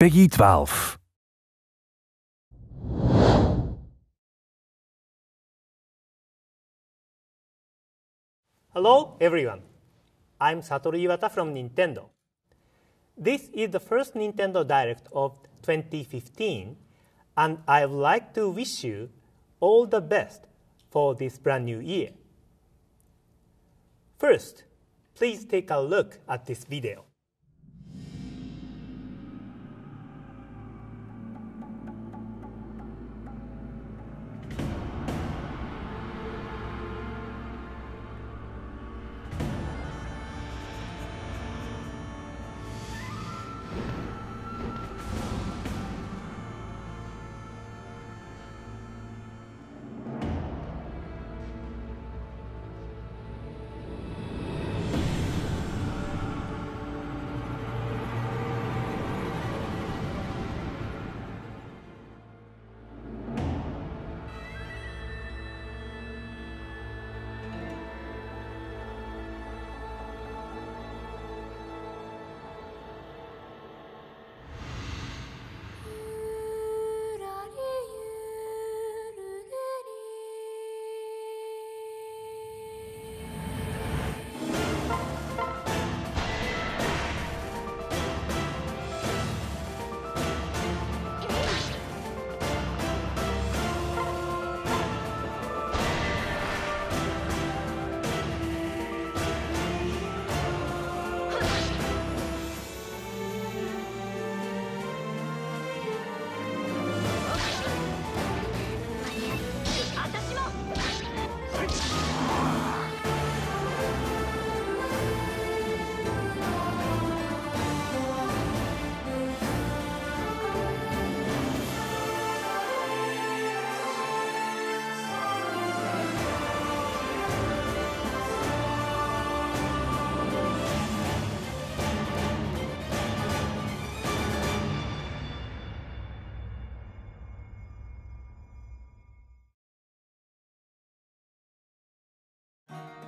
Peggy 12. Hello everyone, I'm Satoru Iwata from Nintendo. This is the first Nintendo Direct of 2015, and I would like to wish you all the best for this brand new year. First, please take a look at this video.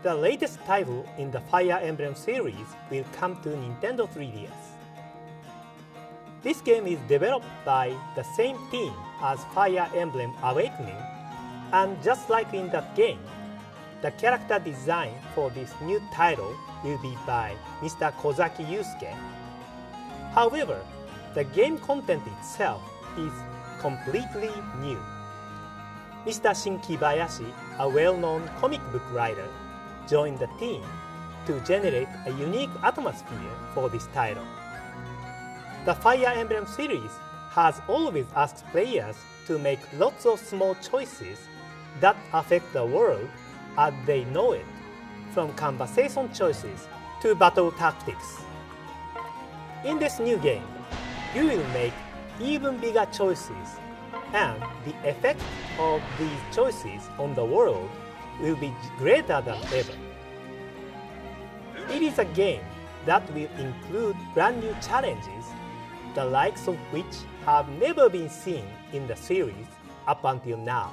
The latest title in the Fire Emblem series will come to Nintendo 3DS. This game is developed by the same team as Fire Emblem Awakening, and just like in that game, the character design for this new title will be by Mr. Kozaki Yusuke. However, the game content itself is completely new. Mr. Shin Kibayashi, a well-known comic book writer, joined the team to generate a unique atmosphere for this title. The Fire Emblem series has always asked players to make lots of small choices that affect the world as they know it, from conversation choices to battle tactics. In this new game, you will make even bigger choices, and the effect of these choices on the world will be greater than ever. It is a game that will include brand new challenges, the likes of which have never been seen in the series up until now.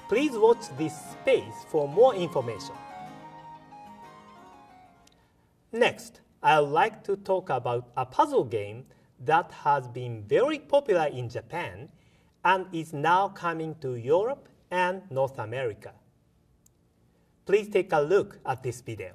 Please watch this space for more information. Next, I would like to talk about a puzzle game that has been very popular in Japan and is now coming to Europe and North America. Please take a look at this video.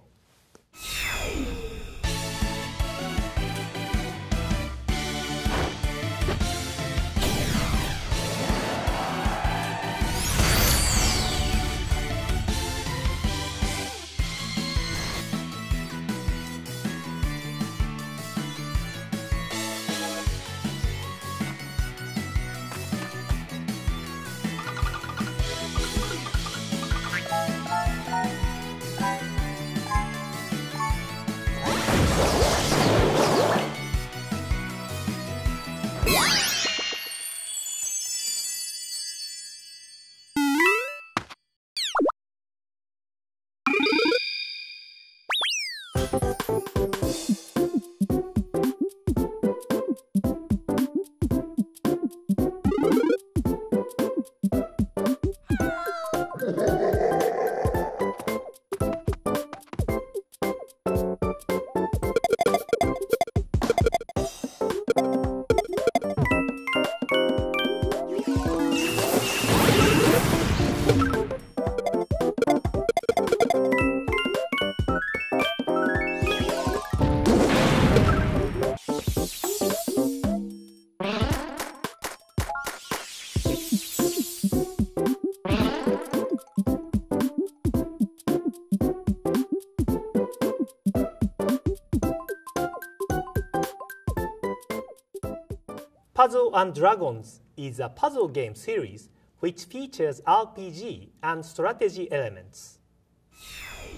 Puzzle & Dragons is a puzzle game series which features RPG and strategy elements.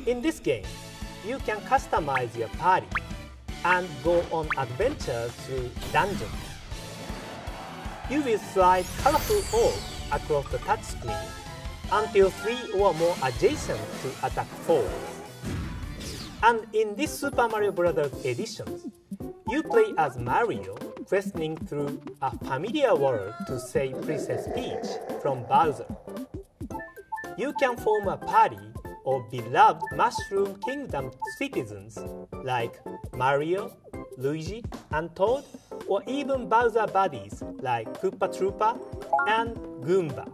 In this game, you can customize your party and go on adventures through dungeons. You will slide colorful orbs across the touchscreen until 3 or more adjacent to attack foes. And in this Super Mario Bros. Edition, you play as Mario, questing through a familiar world to save Princess Peach from Bowser. You can form a party of beloved Mushroom Kingdom citizens like Mario, Luigi, and Toad, or even Bowser buddies like Koopa Troopa and Goomba.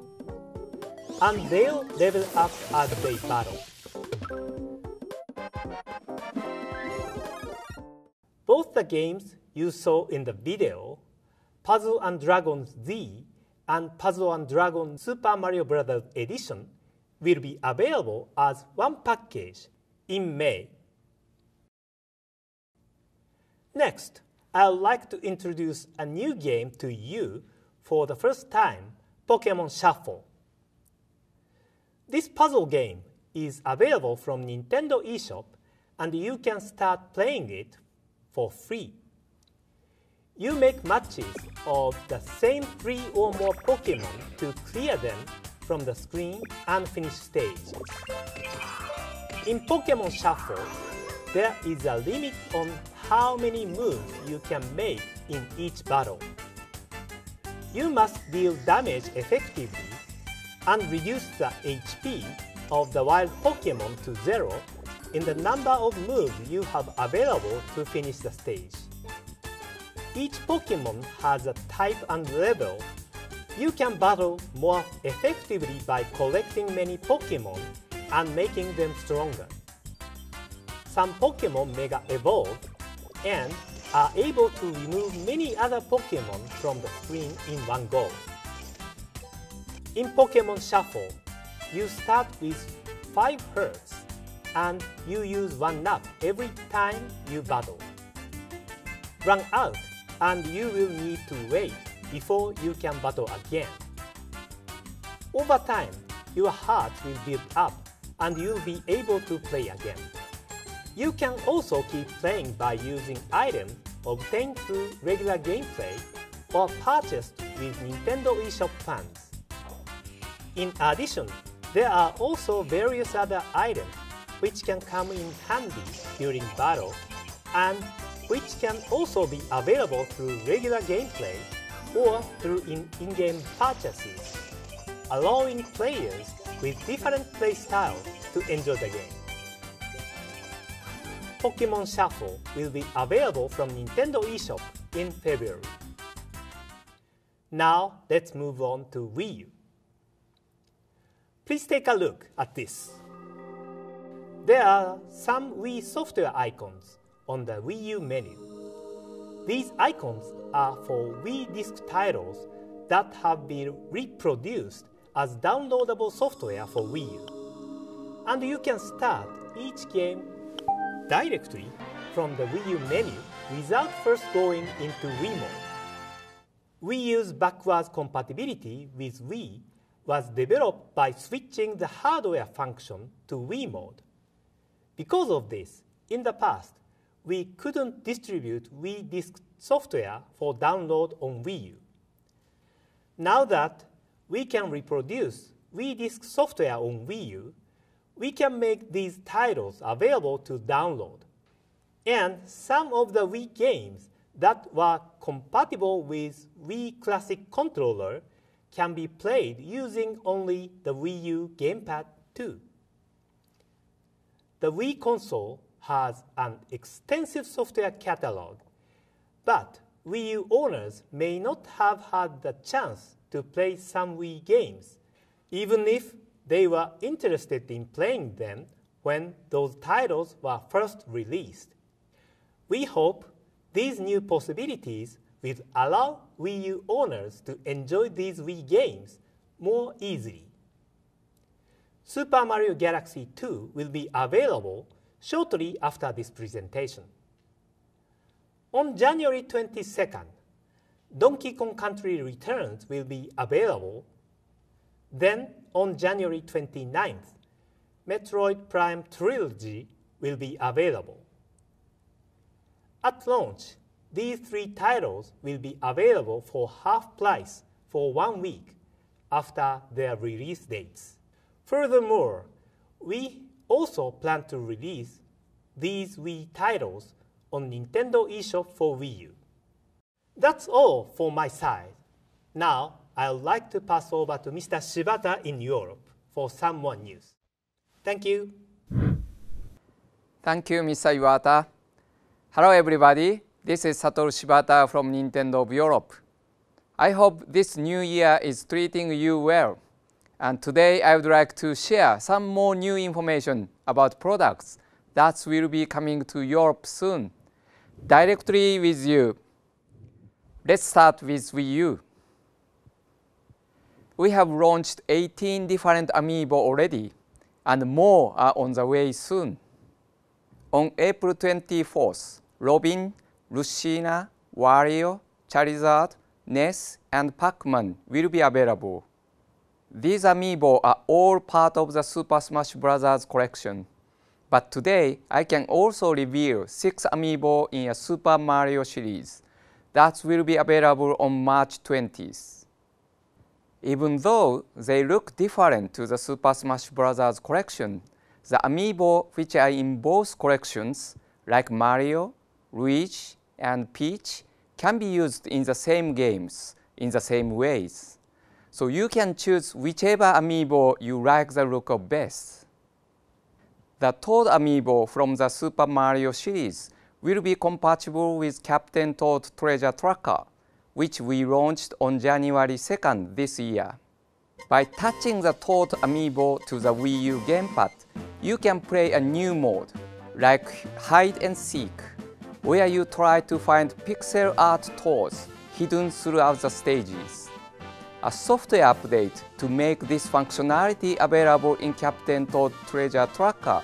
And they'll level up as they battle. Both the games you saw in the video, Puzzle & Dragons Z and Puzzle & Dragons Super Mario Bros. Edition, will be available as one package in May. Next, I would like to introduce a new game to you for the first time, Pokémon Shuffle. This puzzle game is available from Nintendo eShop, and you can start playing it for free. You make matches of the same 3 or more Pokémon to clear them from the screen and finish stage. In Pokémon Shuffle, there is a limit on how many moves you can make in each battle. You must deal damage effectively and reduce the HP of the wild Pokémon to 0 in the number of moves you have available to finish the stage. Each Pokémon has a type and level. You can battle more effectively by collecting many Pokémon and making them stronger. Some Pokémon Mega Evolve and are able to remove many other Pokémon from the screen in one go. In Pokémon Shuffle, you start with 5 hearts and you use 1 up every time you battle. Run out and you will need to wait before you can battle again. Over time, your heart will build up and you'll be able to play again. You can also keep playing by using items obtained through regular gameplay or purchased with Nintendo eShop funds. In addition, there are also various other items which can come in handy during battle and which can also be available through regular gameplay or through in-game purchases, allowing players with different play styles to enjoy the game. Pokémon Shuffle will be available from Nintendo eShop in February. Now let's move on to Wii U. Please take a look at this. There are some Wii software icons on the Wii U menu. These icons are for Wii disc titles that have been reproduced as downloadable software for Wii U. And you can start each game directly from the Wii U menu without first going into Wii mode. Wii U's backwards compatibility with Wii was developed by switching the hardware function to Wii mode. Because of this, in the past, we couldn't distribute Wii disc software for download on Wii U. Now that we can reproduce Wii disc software on Wii U, we can make these titles available to download. And some of the Wii games that were compatible with Wii Classic Controller can be played using only the Wii U gamepad too. The Wii console has an extensive software catalog, but Wii U owners may not have had the chance to play some Wii games, even if they were interested in playing them when those titles were first released. We hope these new possibilities will allow Wii U owners to enjoy these Wii games more easily. Super Mario Galaxy 2 will be available shortly after this presentation. On January 22nd, Donkey Kong Country Returns will be available. Then, on January 29th, Metroid Prime Trilogy will be available. At launch, these three titles will be available for half price for 1 week after their release dates. Furthermore, we also plan to release these Wii titles on Nintendo eShop for Wii U. That's all for my side. Now, I would like to pass over to Mr. Shibata in Europe for some more news. Thank you. Thank you, Mr. Iwata. Hello, everybody. This is Satoru Shibata from Nintendo of Europe. I hope this new year is treating you well. And today I would like to share some more new information about products that will be coming to Europe soon, directly with you. Let's start with Wii U. We have launched 18 different amiibo already, and more are on the way soon. On April 24th, Robin, Lucina, Wario, Charizard, Ness, and Pac-Man will be available. These amiibo are all part of the Super Smash Bros. Collection. But today, I can also reveal 6 amiibo in a Super Mario series that will be available on March 20th. Even though they look different to the Super Smash Bros. Collection, the amiibo which are in both collections, like Mario, Luigi, and Peach, can be used in the same games in the same ways. So you can choose whichever amiibo you like the look of best. The Toad amiibo from the Super Mario series will be compatible with Captain Toad Treasure Tracker, which we launched on January 2nd this year. By touching the Toad amiibo to the Wii U gamepad, you can play a new mode, like Hide and Seek, where you try to find pixel art toads hidden throughout the stages. A software update to make this functionality available in Captain Toad Treasure Tracker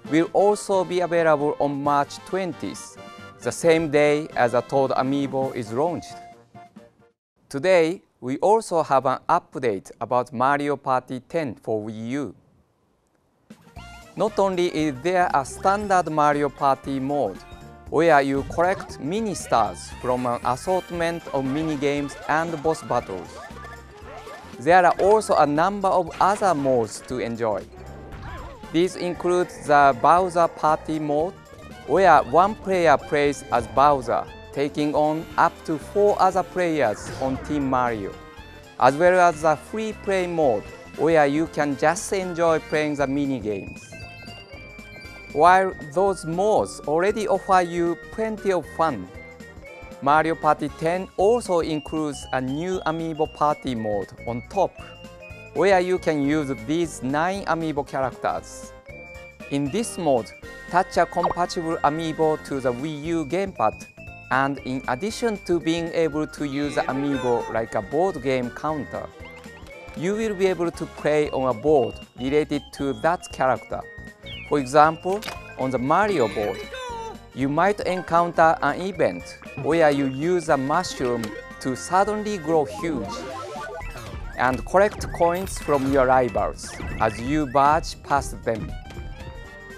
will also be available on March 20th, the same day as the Toad amiibo is launched. Today, we also have an update about Mario Party 10 for Wii U. Not only is there a standard Mario Party mode, where you collect mini-stars from an assortment of mini-games and boss battles, there are also a number of other modes to enjoy. These include the Bowser Party mode, where one player plays as Bowser, taking on up to 4 other players on Team Mario, as well as the free play mode, where you can just enjoy playing the mini-games. While those modes already offer you plenty of fun, Mario Party 10 also includes a new Amiibo Party mode on top, where you can use these 9 Amiibo characters. In this mode, touch a compatible Amiibo to the Wii U gamepad, and in addition to being able to use the Amiibo like a board game counter, you will be able to play on a board related to that character. For example, on the Mario board, you might encounter an event where you use a mushroom to suddenly grow huge and collect coins from your rivals as you barge past them.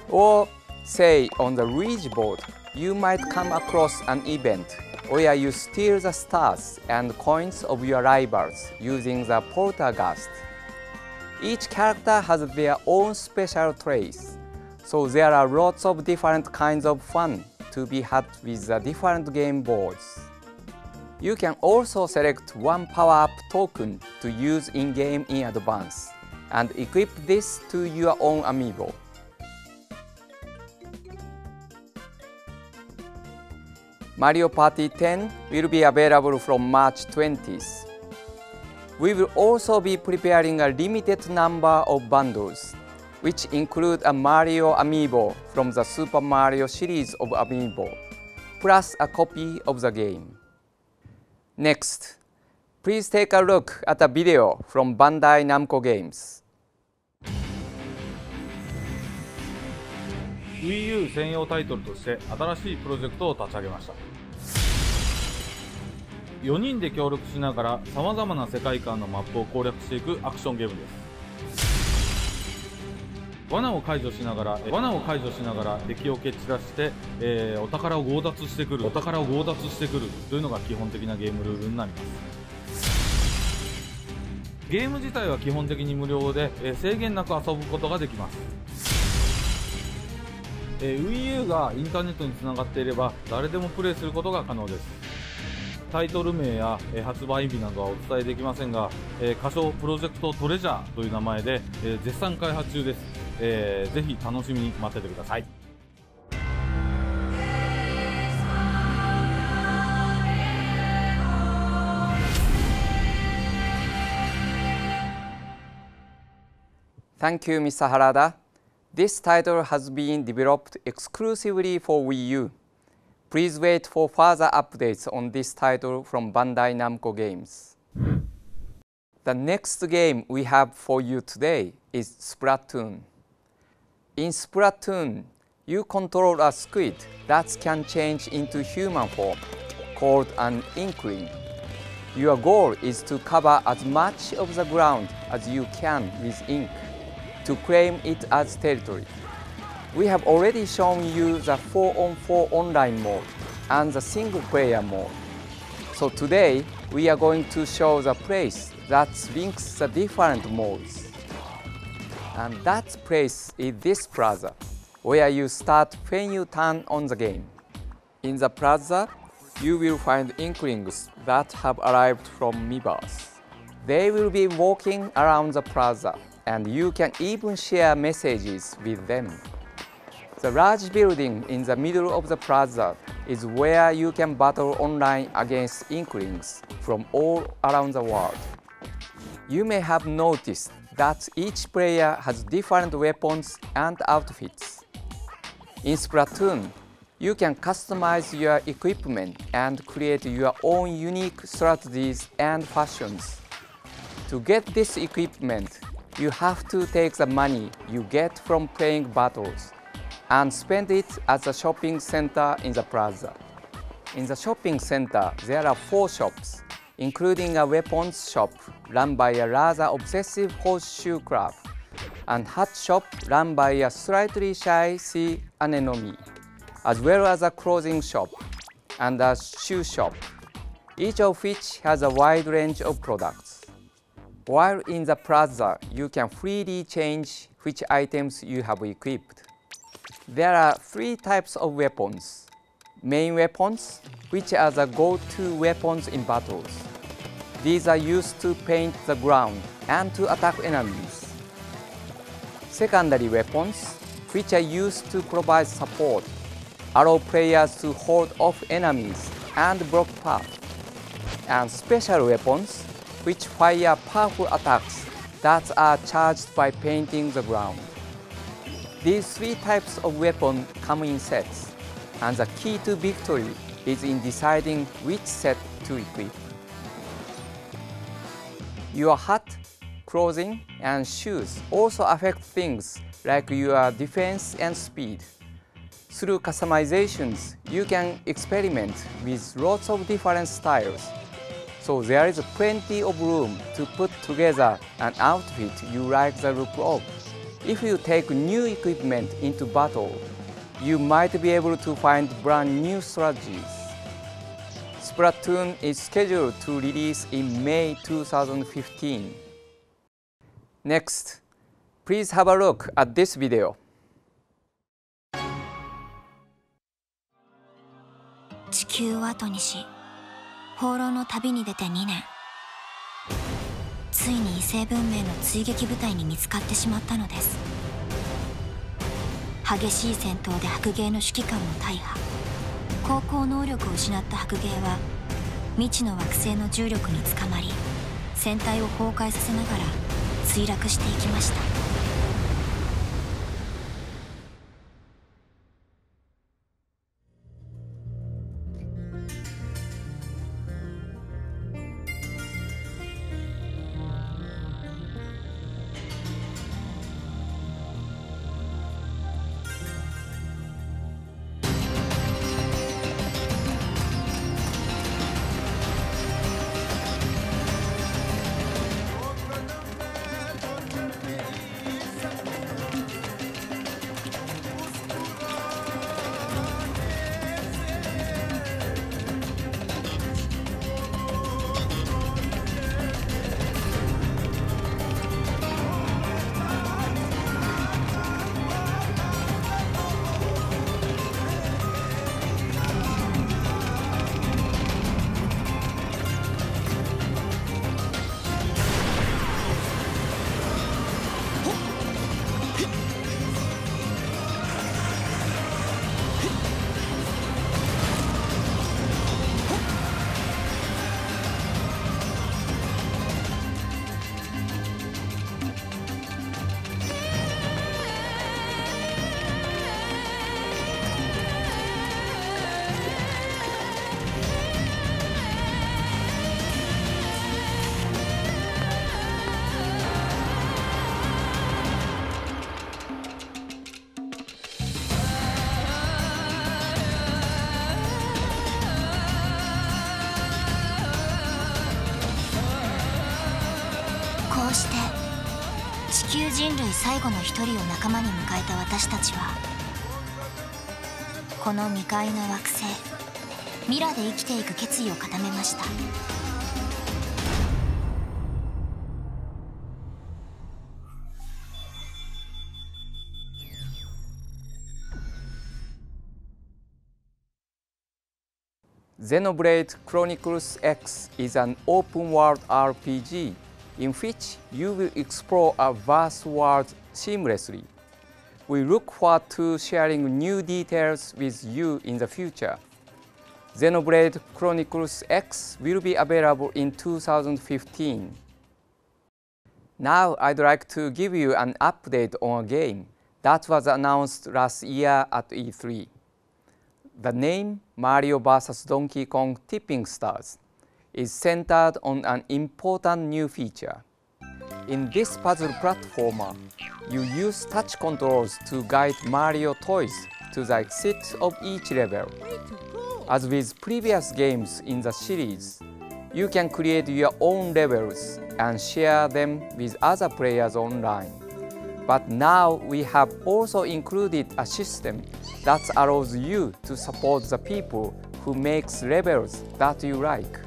Or say on the Luigi board, you might come across an event where you steal the stars and coins of your rivals using the poltergeist. Each character has their own special traits, so there are lots of different kinds of fun to be had with the different game boards. You can also select one power-up token to use in-game in advance and equip this to your own amiibo. Mario Party 10 will be available from March 20th. We will also be preparing a limited number of bundles, which include a Mario amiibo from the Super Mario series of amiibo, plus a copy of the game. Next, please take a look at a video from Bandai Namco Games. Wii U 専用タイトルとして新しいプロジェクトを立ち上げました。4人で協力しながらさまざまな世界観のマップを攻略していくアクションゲームです。罠を解除しながら敵を蹴散らして、お宝を強奪してくるというのが基本的なゲームルールになります。ゲーム自体は基本的に無料で、制限なく遊ぶことができます。Wii U がインターネットにつながっていれば誰でもプレイすることが可能です。タイトル名や発売日などはお伝えできませんが、仮称プロジェクトトレジャーという名前で絶賛開発中です。ぜひ楽しみに待っててください。Thank you, Mr. Harada. This title has been developed exclusively for Wii U. Please wait for further updates on this title from Bandai Namco Games. The next game we have for you today is Splatoon. In Splatoon, you control a squid that can change into human form, called an inkling. Your goal is to cover as much of the ground as you can with ink to claim it as territory. We have already shown you the 4-on-4 online mode and the single-player mode. So today, we are going to show the place that links the different modes. And that place is this plaza, where you start when you turn on the game. In the plaza, you will find inklings that have arrived from Miiverse. They will be walking around the plaza, and you can even share messages with them. The large building in the middle of the plaza is where you can battle online against inklings from all around the world. You may have noticed that each player has different weapons and outfits. In Splatoon, you can customize your equipment and create your own unique strategies and fashions. To get this equipment, you have to take the money you get from playing battles and spend it at the shopping center in the plaza. In the shopping center, there are 4 shops, including a weapons shop run by a rather obsessive horseshoe crab, and hat shop run by a slightly shy sea anemone, as well as a clothing shop and a shoe shop, each of which has a wide range of products. While in the plaza, you can freely change which items you have equipped. There are 3 types of weapons. Main weapons, which are the go-to weapons in battles. These are used to paint the ground and to attack enemies. Secondary weapons, which are used to provide support, allow players to hold off enemies and block paths. And special weapons, which fire powerful attacks that are charged by painting the ground. These 3 types of weapons come in sets, and the key to victory is in deciding which set to equip. Your hat, clothing, and shoes also affect things like your defense and speed. Through customizations, you can experiment with lots of different styles. So there is plenty of room to put together an outfit you like the look of. If you take new equipment into battle, you might be able to find brand new strategies. Splatoon is scheduled to release in May 2015. Next, please have a look at this video. 地球を後にし放浪の旅に出て2年、ついに異星文明の追撃部隊に見つかってしまったのです。激しい戦闘で白芸の指揮官も大破、航行能力を失った白芸は未知の惑星の重力につかまり、船体を崩壊させながら墜落していきました。うして地球人類最後の一人を仲間に迎えた私たちは、この未開の惑星ミラで生きていく決意を固めました。Xenoblade Chronicles X is an open-world RPG in which you will explore a vast world seamlessly. We look forward to sharing new details with you in the future. Xenoblade Chronicles X will be available in 2015. Now I'd like to give you an update on a game that was announced last year at E3. The name Mario vs. Donkey Kong Tipping Stars is centered on an important new feature. In this puzzle platformer, you use touch controls to guide Mario toys to the exit of each level. As with previous games in the series, you can create your own levels and share them with other players online. But now we have also included a system that allows you to support the people who makes levels that you like.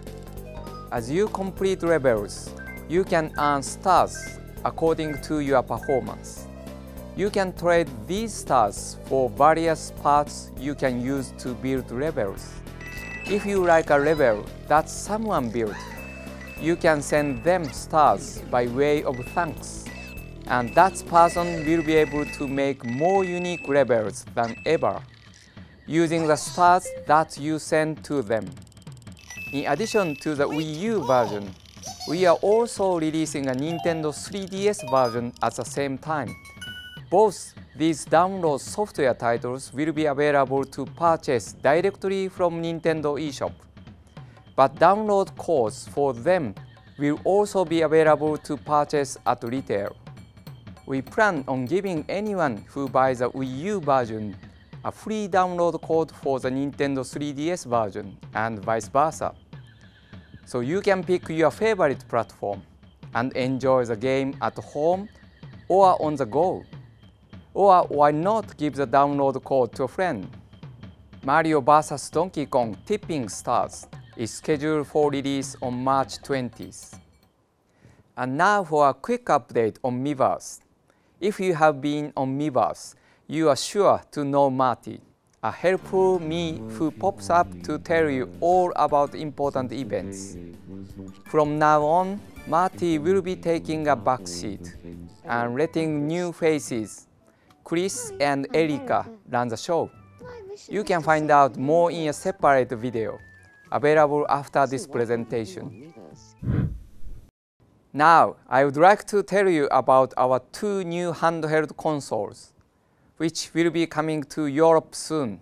As you complete levels, you can earn stars according to your performance. You can trade these stars for various parts you can use to build levels. If you like a level that someone built, you can send them stars by way of thanks. And that person will be able to make more unique levels than ever, using the stars that you send to them. In addition to the Wii U version, we are also releasing a Nintendo 3DS version at the same time. Both these download software titles will be available to purchase directly from Nintendo eShop, but download codes for them will also be available to purchase at retail. We plan on giving anyone who buys a Wii U version a free download code for the Nintendo 3DS version and vice versa. So you can pick your favorite platform and enjoy the game at home or on the go. Or why not give the download code to a friend? Mario vs. Donkey Kong Tipping Stars is scheduled for release on March 20th. And now for a quick update on Miiverse. If you have been on Miiverse, you are sure to know Marty, a helpful Mii who pops up to tell you all about important events. From now on, Marty will be taking a backseat and letting new faces, Chris and Erika, run the show. You can find out more in a separate video, available after this presentation. Now, I would like to tell you about our two new handheld consoles, which will be coming to Europe soon.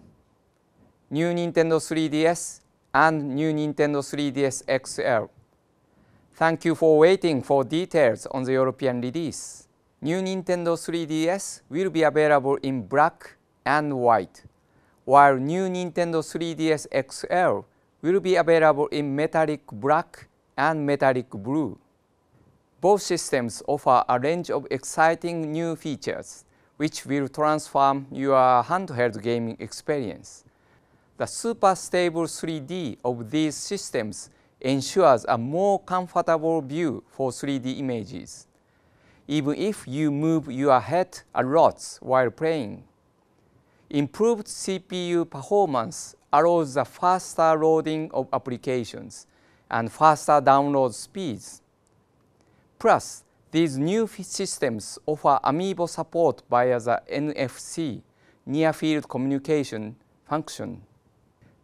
New Nintendo 3DS and new Nintendo 3DS XL. Thank you for waiting for details on the European release. New Nintendo 3DS will be available in black and white, while new Nintendo 3DS XL will be available in metallic black and metallic blue. Both systems offer a range of exciting new features, which will transform your handheld gaming experience. The super stable 3D of these systems ensures a more comfortable view for 3D images, even if you move your head a lot while playing. Improved CPU performance allows the faster loading of applications and faster download speeds. Plus, these new systems offer Amiibo support via the NFC, Near Field Communication function.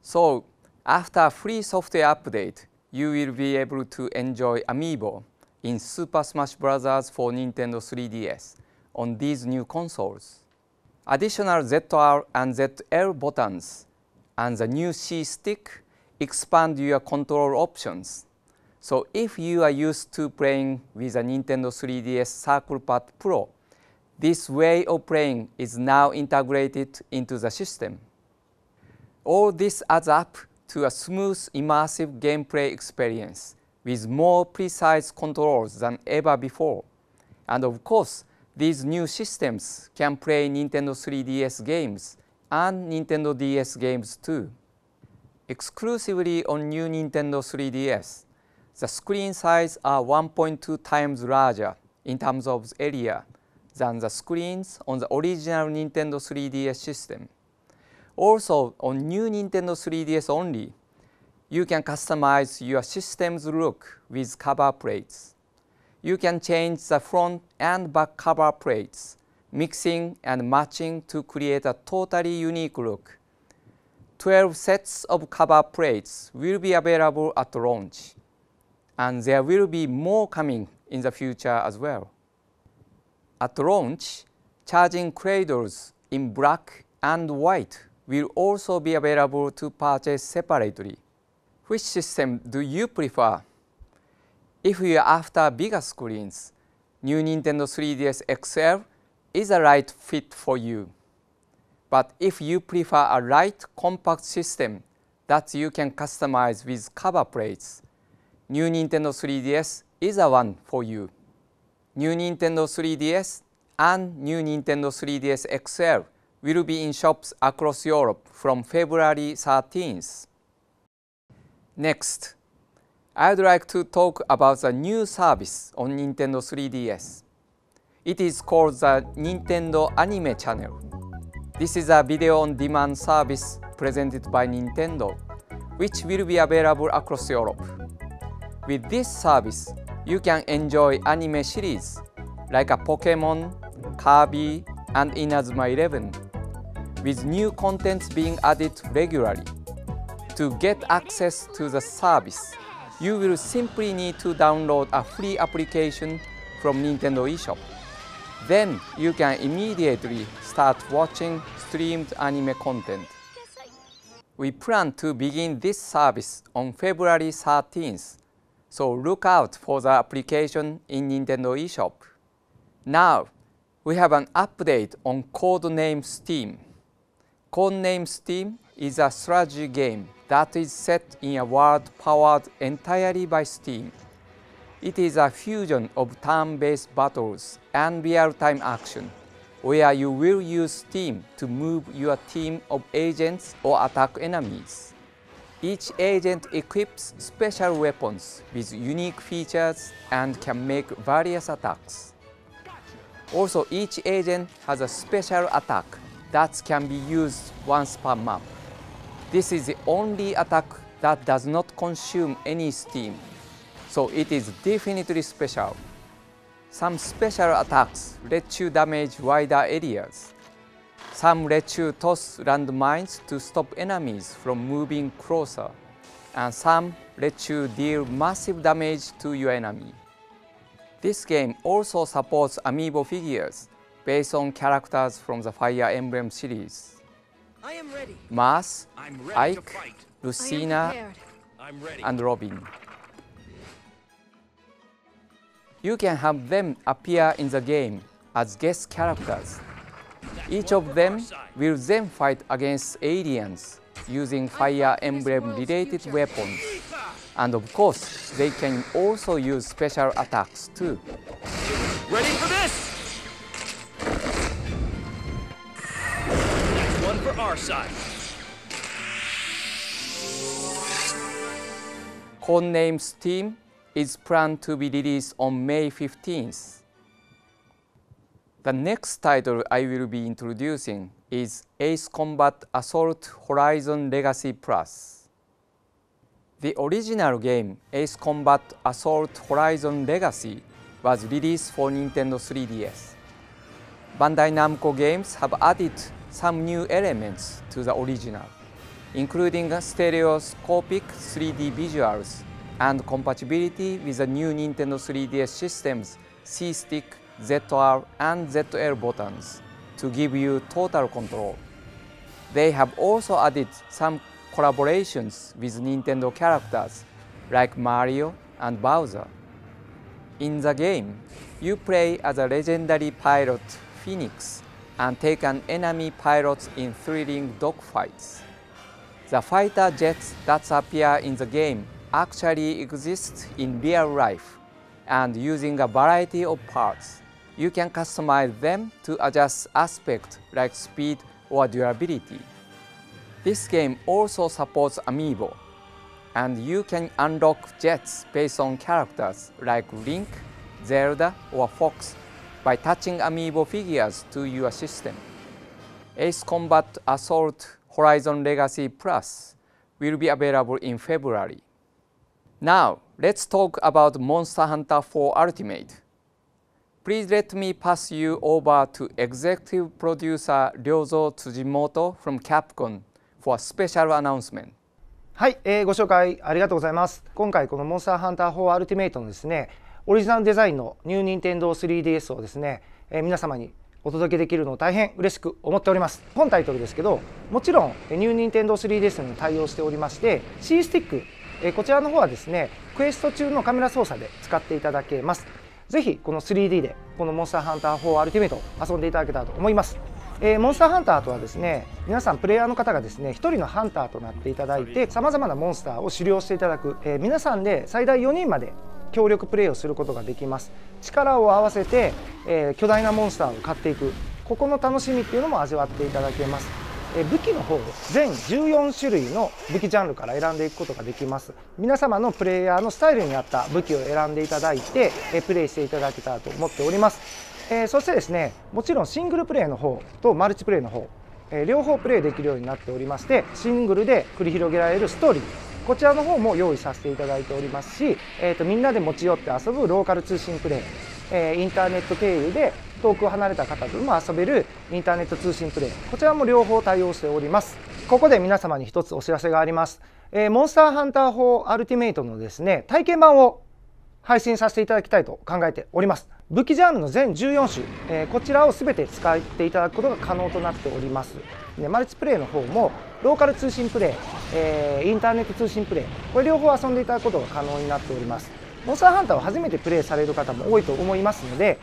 So, after a free software update, you will be able to enjoy Amiibo in Super Smash Bros. For Nintendo 3DS on these new consoles. Additional ZR and ZL buttons and the new C stick expand your control options. So if you are used to playing with a Nintendo 3DS Circle Pad Pro, this way of playing is now integrated into the system. All this adds up to a smooth, immersive gameplay experience with more precise controls than ever before. And of course, these new systems can play Nintendo 3DS games and Nintendo DS games too. Exclusively on new Nintendo 3DS, the screen size are 1.2 times larger in terms of area than the screens on the original Nintendo 3DS system. Also, on new Nintendo 3DS only, you can customize your system's look with cover plates. You can change the front and back cover plates, mixing and matching to create a totally unique look. 12 sets of cover plates will be available at launch, and there will be more coming in the future as well. At launch, charging cradles in black and white will also be available to purchase separately. Which system do you prefer? If you are after bigger screens, new Nintendo 3DS XL is a right fit for you. But if you prefer a light, compact system that you can customize with cover plates, new Nintendo 3DS is a one for you. New Nintendo 3DS and new Nintendo 3DS XL will be in shops across Europe from February 13th. Next, I would like to talk about the new service on Nintendo 3DS. It is called the Nintendo Anime Channel. This is a video-on-demand service presented by Nintendo, which will be available across Europe. With this service, you can enjoy anime series like a Pokemon, Kirby, and Inazuma 11, with new content being added regularly. To get access to the service, you will simply need to download a free application from Nintendo eShop. Then you can immediately start watching streamed anime content. We plan to begin this service on February 13th, so look out for the application in Nintendo eShop. Now, we have an update on Codename Steam. Codename Steam is a strategy game that is set in a world powered entirely by Steam. It is a fusion of turn-based battles and real-time action, where you will use Steam to move your team of agents or attack enemies. Each agent equips special weapons with unique features and can make various attacks. Also, each agent has a special attack that can be used once per map. This is the only attack that does not consume any steam, so it is definitely special. Some special attacks let you damage wider areas. Some let you toss landmines to stop enemies from moving closer, and some let you deal massive damage to your enemy. This game also supports amiibo figures based on characters from the Fire Emblem series. I am ready. Mars, I'm ready to Ike, fight. Lucina, I'm ready. and Robin. You can have them appear in the game as guest characters. Each of them will then fight against aliens using Fire Emblem-related weapons. And of course, they can also use special attacks too. Ready for this? That's one for our side. Codename Steam is planned to be released on May 15th. The next title I will be introducing is Ace Combat Assault Horizon Legacy Plus. The original game, Ace Combat Assault Horizon Legacy, was released for Nintendo 3DS. Bandai Namco Games have added some new elements to the original, including stereoscopic 3D visuals and compatibility with the new Nintendo 3DS system's C-Stick, ZR, and ZL buttons to give you total control. They have also added some collaborations with Nintendo characters like Mario and Bowser. In the game, you play as a legendary pilot Phoenix and take on enemy pilots in thrilling dogfights. The fighter jets that appear in the game actually exist in real life, and using a variety of parts, you can customize them to adjust aspects like speed or durability. This game also supports amiibo, and you can unlock jets based on characters like Link, Zelda, or Fox by touching amiibo figures to your system. Ace Combat Assault Horizon Legacy Plus will be available in February. Now, let's talk about Monster Hunter 4 Ultimate. Please let me pass you over to Executive Producer Ryozo Tsujimoto from Capcom for a special announcement. はい、ご紹介ありがとうございます。今回このモンスターハンター4 Ultimate のですね、オリジナルデザインのニューニンテンドー 3DS をですね、皆様にお届けできるのを大変嬉しく思っております。本タイトルですけど、もちろんニューニンテンドー 3DS に対応しておりまして、C スティック、こちらの方はですね、クエスト中のカメラ操作で使っていただけます。ぜひこの 3D でこのモンスターハンター4 Ultimate を遊んでいただけたらと思います。モンスターハンターとはですね、皆さんプレイヤーの方がですね、1人のハンターとなっていただいて、さまざまなモンスターを狩猟していただく、皆さんで最大4人まで協力プレイをすることができます。力を合わせて、巨大なモンスターを狩っていく、ここの楽しみっていうのも味わっていただけます。武器の方、全14種類の武器ジャンルから選んでいくことができます。皆様のプレイヤーのスタイルに合った武器を選んでいただいて、プレイしていただけたらと思っております。そしてですね、もちろんシングルプレイの方とマルチプレイの方、両方プレイできるようになっておりまして、シングルで繰り広げられるストーリー、こちらの方も用意させていただいておりますし、みんなで持ち寄って遊ぶローカル通信プレイ、インターネット経由で遠く離れた方とも遊べるインターネット通信プレイ、こちらも両方対応しております。ここで皆様に一つお知らせがあります。モンスターハンター4アルティメイトのですね、体験版を配信させていただきたいと考えております。武器ジャンルの全14種、こちらを全て使っていただくことが可能となっております。マルチプレイの方もローカル通信プレイ、インターネット通信プレイ、これ両方遊んでいただくことが可能になっております。モンスターハンターを初めてプレイされる方も多いと思いますので、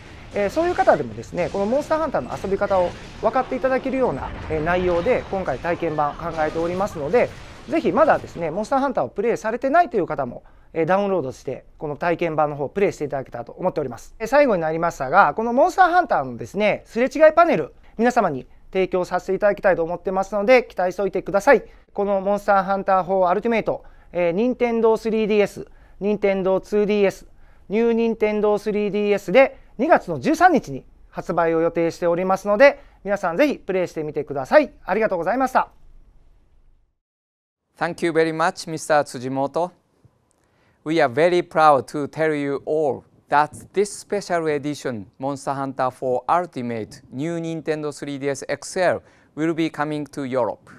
そういう方でもですね、このモンスターハンターの遊び方を分かっていただけるような内容で今回体験版考えておりますので、ぜひまだですね、モンスターハンターをプレイされてないという方もダウンロードしてこの体験版の方をプレイしていただけたらと思っております。最後になりましたが、このモンスターハンターのですね、すれ違いパネル、皆様に提供させていただきたいと思ってますので、期待しておいてください。このモンスターハンター4アルティメイト、任天堂 3DS、任天堂 2DS、ニュー任天堂 3DS で2月の13日に発売を予定しておりますので、皆さんぜひプレイしてみてください。ありがとうございました。Thank you very much, Mr. Tsujimoto. We are very proud to tell you all that this special edition Monster Hunter 4 Ultimate New Nintendo 3DS XL will be coming to Europe.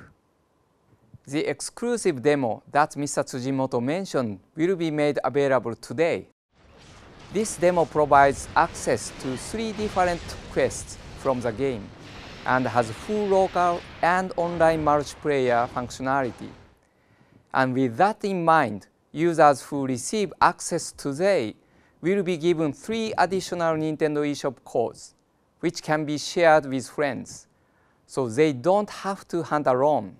The exclusive demo that Mr. Tsujimoto mentioned will be made available today. This demo provides access to 3 different quests from the game and has full local and online multiplayer functionality. And with that in mind, users who receive access today will be given 3 additional Nintendo eShop codes, which can be shared with friends, so they don't have to hunt alone.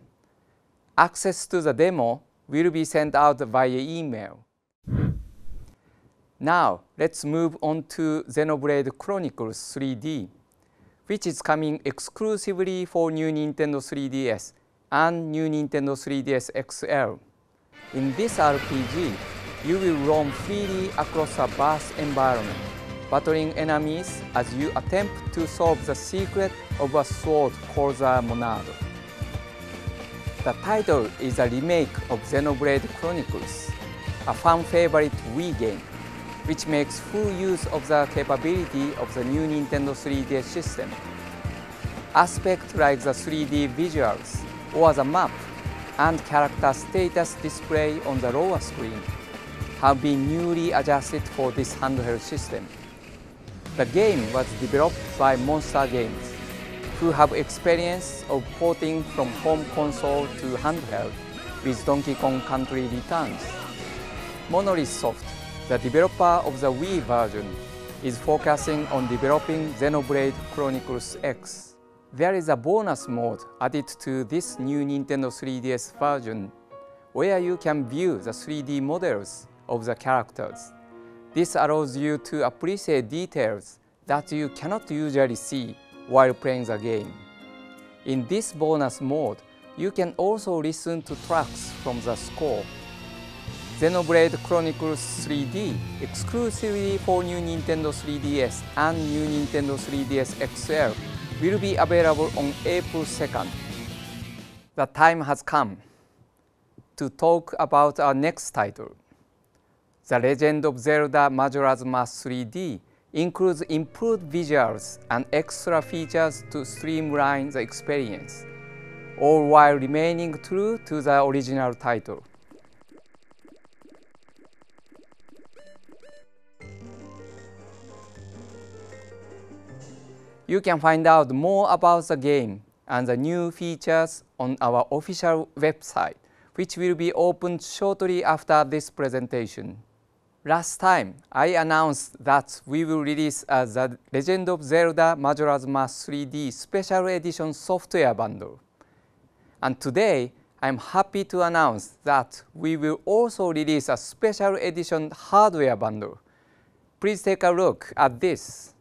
Access to the demo will be sent out via email. Now, let's move on to Xenoblade Chronicles 3D, which is coming exclusively for new Nintendo 3DS and new Nintendo 3DS XL. In this RPG, you will roam freely across a vast environment, battling enemies as you attempt to solve the secret of a sword called the Monad. The title is a remake of Xenoblade Chronicles, a fan-favorite Wii game, which makes full use of the capability of the new Nintendo 3DS system. Aspects like the 3D visuals or the map and character status display on the lower screen have been newly adjusted for this handheld system. The game was developed by Monster Games, who have experience of porting from home console to handheld with Donkey Kong Country Returns. Monolith Soft, the developer of the Wii version, is focusing on developing Xenoblade Chronicles X. There is a bonus mode added to this new Nintendo 3DS version, where you can view the 3D models of the characters. This allows you to appreciate details that you cannot usually see while playing the game. In this bonus mode, you can also listen to tracks from the score. Xenoblade Chronicles 3D, exclusively for new Nintendo 3DS and new Nintendo 3DS XL, will be available on April 2nd. The time has come to talk about our next title. The Legend of Zelda Majora's Mask 3D includes improved visuals and extra features to streamline the experience, all while remaining true to the original title. You can find out more about the game and the new features on our official website, which will be opened shortly after this presentation. Last time, I announced that we will release the Legend of Zelda Majora's Mask 3D Special Edition software bundle. And today, I'm happy to announce that we will also release a special edition hardware bundle. Please take a look at this.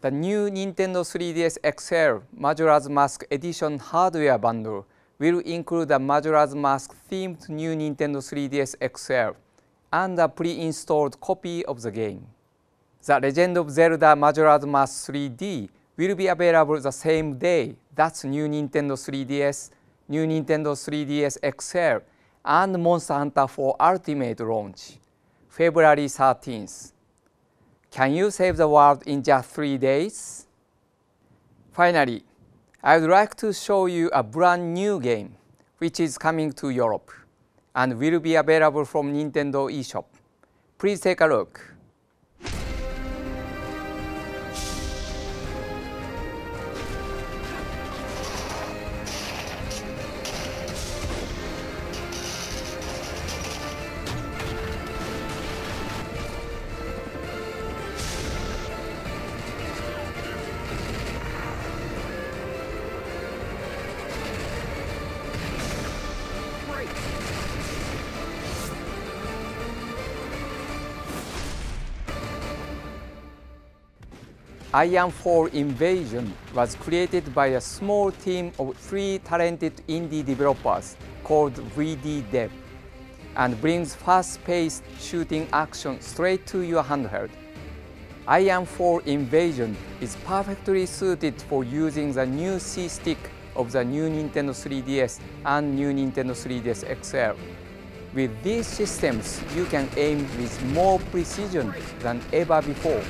The new Nintendo 3DS XL Majora's Mask Edition hardware bundle will include a Majora's Mask themed new Nintendo 3DS XL and a pre-installed copy of the game. The Legend of Zelda Majora's Mask 3D will be available the same day that new Nintendo 3DS, new Nintendo 3DS XL, and Monster Hunter 4 Ultimate launch, February 13th. Can you save the world in just 3 days? Finally, I would like to show you a brand new game which is coming to Europe and will be available from Nintendo eShop. Please take a look. Iron 4 Invasion was created by a small team of 3 talented indie developers called VD Dev and brings fast-paced shooting action straight to your handheld. Iron 4 Invasion is perfectly suited for using the new C-Stick of the new Nintendo 3DS and new Nintendo 3DS XL. With these systems, you can aim with more precision than ever before.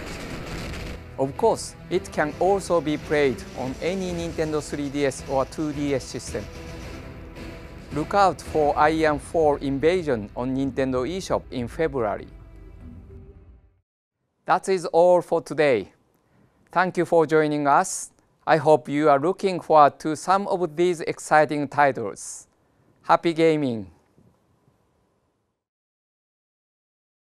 Of course, it can also be played on any Nintendo 3DS or 2DS system. Look out for Iron 4 Invasion on Nintendo eShop in February. That is all for today. Thank you for joining us. I hope you are looking forward to some of these exciting titles. Happy gaming!